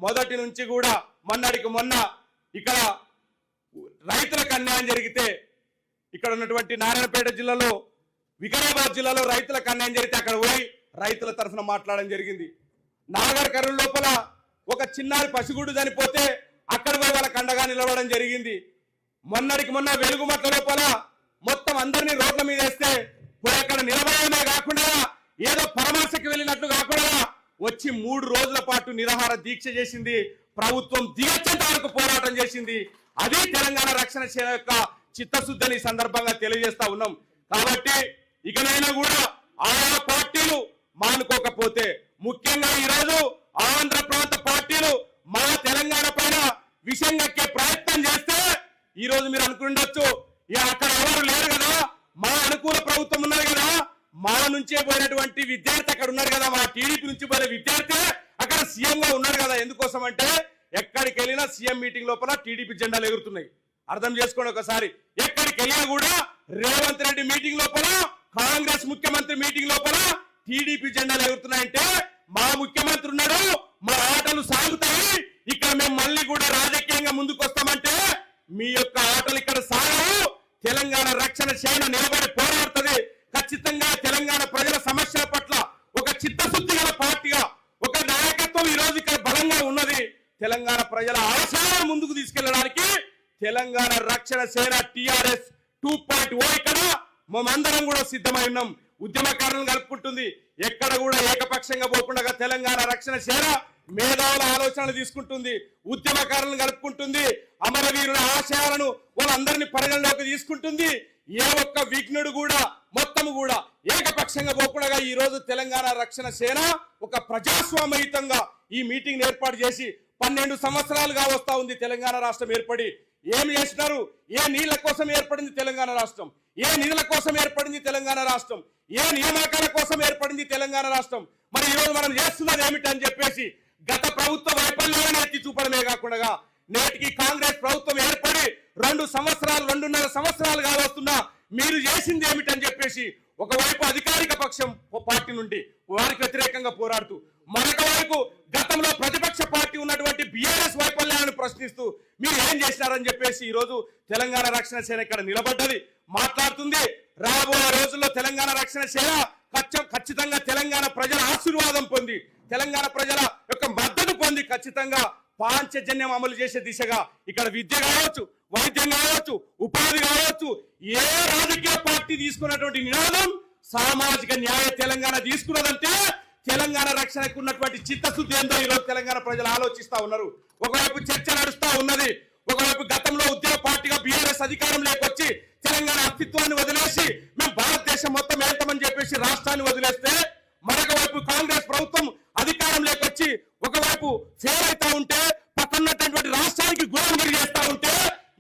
మొదటి నుంచి కూడా మొన్నటికి మొన్న ఇక్కడ రైతులకు అన్యాయం జరిగితే ఇక్కడ ఉన్నటువంటి నారాయణపేట జిల్లాలో వికారాబాద్ జిల్లాలో రైతులకు అన్యాయం జరిగితే అక్కడ పోయి రైతుల తరఫున మాట్లాడడం జరిగింది. నాగర్ కర్నూలు లోపల ఒక చిన్నారి పసిగుడు చనిపోతే అక్కడ పోయి వాళ్ళకి అండగా నిలవడం జరిగింది. మొన్నటికి మొన్న వెలుగుమట్ల లోపల మొత్తం అందరినీ రోడ్ల మీద వేస్తే పోయి అక్కడ నిలబడమే కాకుండా ఏదో పరామర్శకు వెళ్ళినట్లు కాకుండా వచ్చి 3 రోజుల పాటు నిరాహార దీక్ష చేసింది. ప్రభుత్వం దిగొచ్చేంత వరకు పోరాటం చేసింది. అది తెలంగాణ రక్షణ సేన యొక్క చిత్తశుద్ధిని సందర్భంగా తెలియజేస్తా ఉన్నాం. కాబట్టి ఇకనైనా కూడా ఆయా పార్టీలు మానుకోకపోతే, ముఖ్యంగా ఈరోజు ఆంధ్ర ప్రాంత పార్టీలు మా తెలంగాణ పైన విషయం కక్కే ప్రయత్నం చేస్తే ఈరోజు మీరు అనుకుండొచ్చు అక్కడ ఎవరు లేరు కదా, మా అనుకూల ప్రభుత్వం ఉన్నారు కదా, మా నుంచే పోయినటువంటి విద్యార్థి అక్కడ ఉన్నారు కదా, మా టీడీపీ నుంచి పోయిన విద్యార్థి అక్కడ సీఎం గా ఉన్నారు కదా. ఎందుకోసం అంటే ఎక్కడికి వెళ్ళినా సీఎం మీటింగ్ లోపల టీడీపీ జెండాలు ఎగురుతున్నాయి. అర్థం చేసుకోండి ఒకసారి. ఎక్కడికి వెళ్ళినా కూడా రేవంత్ రెడ్డి మీటింగ్ లోపల, కాంగ్రెస్ ముఖ్యమంత్రి మీటింగ్ లోపల టీడీపీ జెండాలు ఎగురుతున్నాయంటే మా ముఖ్యమంత్రి ఉన్నాడు, మా ఆటలు సాగుతాయి, ఇక్కడ మేము మళ్ళీ కూడా రాజకీయంగా ముందుకు వస్తామంటే మీ యొక్క ఆటలు ఇక్కడ సాగవు. తెలంగాణ రక్షణ సేన నిలబడి పోరాడుతుంది. ఖచ్చితంగా తెలంగాణ ప్రజల సమస్యల పట్ల ఒక చిత్తశుద్ధి గల పార్టీగా ఒక నాయకత్వం ఈ రోజు ఇక్కడ బలంగా ఉన్నది. తెలంగాణ ప్రజల ఆశయాలను ముందుకు తీసుకెళ్లడానికి తెలంగాణ రక్షణ సేన టిఆర్ఎస్ 2.0 ఇక్కడ మేమందరం కూడా సిద్ధమై ఉన్నాం. ఉద్యమకారులను కలుపుకుంటుంది. ఎక్కడ కూడా ఏకపక్షంగా పోకుండా తెలంగాణ రక్షణ సేన మేధావుల ఆలోచనలు తీసుకుంటుంది, ఉద్యమకారులను కలుపుకుంటుంది, అమరవీరుల ఆశయాలను వాళ్ళందరినీ పరిగణలోకి తీసుకుంటుంది. ఏ ఒక్క విఘ్నుడు కూడా మొత్తము కూడా ఏకపక్షంగా పోకుండా ఈ రోజు తెలంగాణ రక్షణ సేన ఒక ప్రజాస్వామ్యయుతంగా ఈ మీటింగ్ ఏర్పాటు చేసి 12 సంవత్సరాలుగా వస్తా ఉంది. తెలంగాణ రాష్ట్రం ఏర్పడి ఏమి చేసినారు? ఏ నీళ్ల కోసం ఏర్పడింది తెలంగాణ రాష్ట్రం? ఏ నిధుల కోసం ఏర్పడింది తెలంగాణ రాష్ట్రం? ఏ నియామకాల కోసం ఏర్పడింది తెలంగాణ రాష్ట్రం? మరి ఈరోజు మనం చేస్తున్నది ఏమిటని చెప్పేసి గత ప్రభుత్వ వైఫల్యాలను ఎత్తి చూపడమే కాకుండా నేటికి కాంగ్రెస్ ప్రభుత్వం ఏర్పడి 2.5 సంవత్సరాలుగా వస్తున్నా మీరు చేసింది ఏమిటని చెప్పేసి ఒకవైపు అధికారిక పక్షం పార్టీ నుండి వారికి వ్యతిరేకంగా పోరాడుతూ, మరొక వైపు గతంలో ప్రతిపక్ష పార్టీ ఉన్నటువంటి బీఆర్ఎస్ వైఫల్యాలను ప్రశ్నిస్తూ మీరు ఏం చేశారని చెప్పేసి ఈ రోజు తెలంగాణ రక్షణ సేన ఇక్కడ నిలబడ్డది, మాట్లాడుతుంది. రాబోయే రోజుల్లో తెలంగాణ రక్షణ సేన ఖచ్చితంగా తెలంగాణ ప్రజల ఆశీర్వాదం పొంది, తెలంగాణ ప్రజల యొక్క మద్దతు పొంది ఖచ్చితంగా పాంచజన్యం అమలు చేసే దిశగా ఇక్కడ విద్య కావచ్చు, వైద్యం కావచ్చు, ఉపాధి కావచ్చు, ఏ రాజకీయ పార్టీ తీసుకున్నటువంటి నినాదం సామాజిక న్యాయ తెలంగాణ తీసుకున్నదంటే తెలంగాణ రక్షణకు ఉన్నటువంటి చిత్తశుద్ధి ఏందో ఈరోజు తెలంగాణ ప్రజలు ఆలోచిస్తా ఉన్నారు. ఒకవైపు చర్చ నడుస్తా ఉన్నది, ఒకవైపు గతంలో ఉద్యమ పార్టీగా బీఆర్ఎస్ అధికారంలోకి వచ్చి తెలంగాణ అస్తిత్వాన్ని వదిలేసి మేము భారతదేశం మొత్తం వెళ్తామని చెప్పేసి రాష్ట్రాన్ని వదిలేస్తే, మరొక వైపు కాంగ్రెస్ ప్రభుత్వం అధికారంలోకి వచ్చి ఒకవైపు ఫెయిల్ అవుతా ఉంటే పక్కనటువంటి రాష్ట్రానికి గులాంగిరి చేస్తా ఉంటే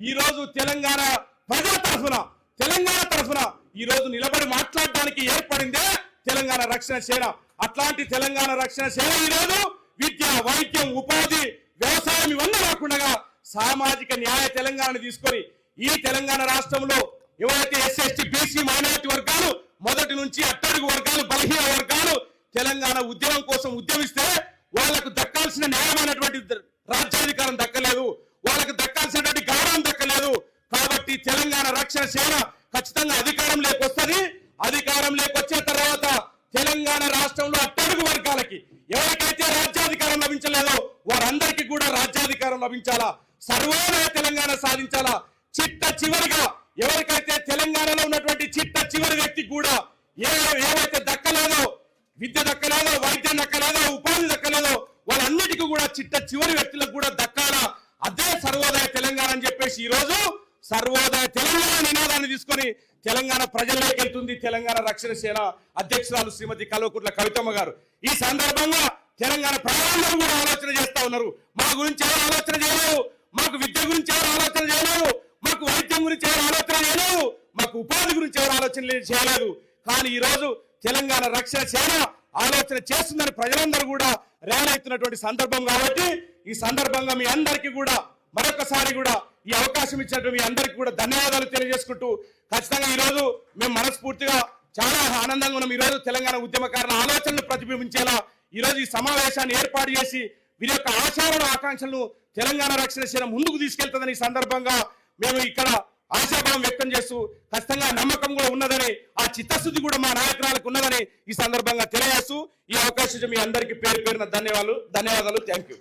ఈ రోజు తెలంగాణ ప్రజల తరఫున, తెలంగాణ తరఫున ఈ రోజు నిలబడి మాట్లాడడానికి ఏర్పడిందే తెలంగాణ రక్షణ సేన. అట్లాంటి తెలంగాణ రక్షణ సేన ఈ రోజు విద్య, వైద్యం, ఉపాధి, వ్యవసాయం ఇవన్నీ కాకుండా సామాజిక న్యాయ తెలంగాణ తీసుకొని ఈ తెలంగాణ రాష్ట్రంలో ఎవరైతే ఎస్సీ, ఎస్టీ, బీసీ, మైనారిటీ వర్గాలు మొదటి నుంచి అట్టడుగు వర్గాలు, బలహీన వర్గాలు తెలంగాణ ఉద్యమం కోసం ఉద్యమిస్తే వాళ్లకు దక్కాల్సిన న్యాయమైనటువంటి రాజ్యాధికారం దక్కలేదు, వాళ్ళకు దక్కాల్సినటువంటి గౌరవం దక్కలేదు. కాబట్టి తెలంగాణ రక్షణ సేన ఖచ్చితంగా అధికారంలోకి వస్తుంది. అధికారంలోకి వచ్చిన తర్వాత తెలంగాణ రాష్ట్రంలో అట్టడుగు వర్గాలకి ఎవరికైతే రాజ్యాధికారం లభించలేదో వారందరికీ కూడా రాజ్యాధికారం లభించాలా, సర్వోదయ తెలంగాణ సాధించాలా. చిట్ట చివరిగా ఎవరికైతే తెలంగాణలో ఉన్నటువంటి చిట్ట చివరి వ్యక్తికి కూడా ఏవైతే దక్కలేదో, విద్య దక్కలేదో, వైద్యం దక్కలేదో, ఉపాధి దక్కలేదో వాళ్ళన్నిటికీ కూడా చిట్ట చివరి వ్యక్తులకు కూడా దక్కాలా. అదే సర్వోదయ తెలంగాణ అని చెప్పేసి ఈ రోజు సర్వోదయ తెలంగాణ నినాదాన్ని తీసుకొని తెలంగాణ ప్రజల్లోకి వెళ్తుంది తెలంగాణ రక్షణ సేన అధ్యక్షురాలు శ్రీమతి కల్వకుంట్ల కవితమ్మ గారు. ఈ సందర్భంగా తెలంగాణ ప్రజలందరూ కూడా ఆలోచన చేస్తా ఉన్నారు. మా గురించి ఎవరు ఆలోచన చేయలేదు, మాకు విద్య గురించి ఎవరు ఆలోచన చేయలేదు, మాకు వైద్యం గురించి ఎవరు ఆలోచన చేయలేదు, మాకు ఉపాధి గురించి ఎవరు ఆలోచన చేయలేదు. కానీ ఈ రోజు తెలంగాణ రక్షణ సేన ఆలోచన చేస్తుందని ప్రజలందరూ కూడా రేలెత్తున్నటువంటి సందర్భం. కాబట్టి ఈ సందర్భంగా మీ అందరికీ కూడా మరొకసారి కూడా ఈ అవకాశం ఇచ్చినట్టు మీ అందరికీ కూడా ధన్యవాదాలు తెలియజేసుకుంటూ, ఖచ్చితంగా ఈ రోజు మేము మనస్ఫూర్తిగా చాలా ఆనందంగా ఉన్నాం. ఈ రోజు తెలంగాణ ఉద్యమకారుల ఆలోచనలు ప్రతిబింబించేలా ఈ రోజు ఈ సమావేశాన్ని ఏర్పాటు చేసి వీరి యొక్క ఆచారాల ఆకాంక్షలను తెలంగాణ రక్షణ సేన ముందుకు తీసుకెళ్తుందని ఈ సందర్భంగా మేము ఇక్కడ ఆశాభావం వ్యక్తం చేస్తూ ఖచ్చితంగా నమ్మకం కూడా ఉన్నదని ఆ చిత్తశుద్ధి కూడా మా నాయకురాలకు ఉన్నదని ఈ సందర్భంగా తెలియజేస్తూ ఈ అవకాశం మీ అందరికీ పేరు పేరున ధన్యవాదాలు. Thank you.